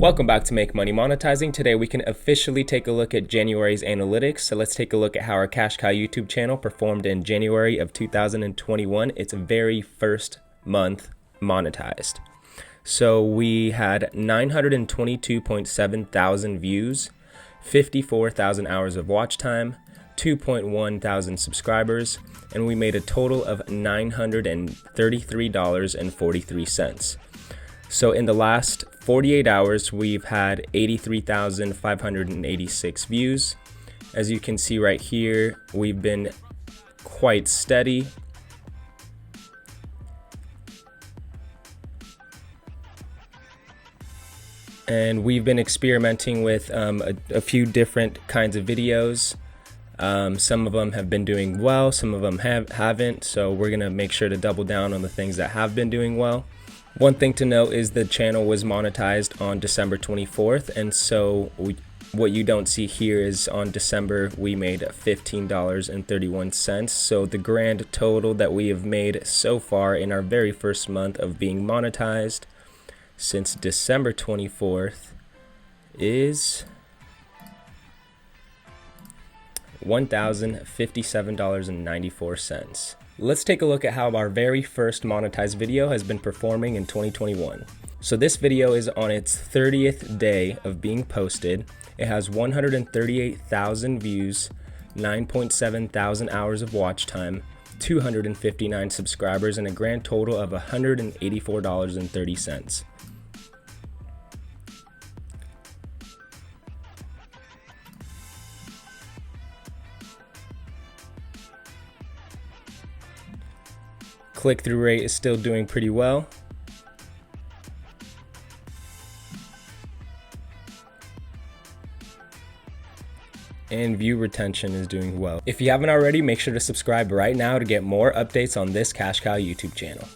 Welcome back to Make Money Monetizing. Today we can officially take a look at January's analytics. So let's take a look at how our Cash Cow YouTube channel performed in January of 2021. Its very first month monetized. So we had 922.7 thousand views, 54,000 hours of watch time, 2.1 thousand subscribers, and we made a total of $933.43. So in the last 48 hours, we've had 83,586 views. As you can see right here, we've been quite steady. And we've been experimenting with a few different kinds of videos. Some of them have been doing well, some of them haven't. So we're gonna make sure to double down on the things that have been doing well. One thing to note is the channel was monetized on December 24th, and so what you don't see here is on December we made $15.31. So the grand total that we have made so far in our very first month of being monetized since December 24th is $1,057.94. Let's take a look at how our very first monetized video has been performing in 2021. So this video is on its 30th day of being posted. It has 138,000 views, 9.7 thousand hours of watch time, 259 subscribers, and a grand total of $184.30. Click-through rate is still doing pretty well. And view retention is doing well. If you haven't already, make sure to subscribe right now to get more updates on this Cash Cow YouTube channel.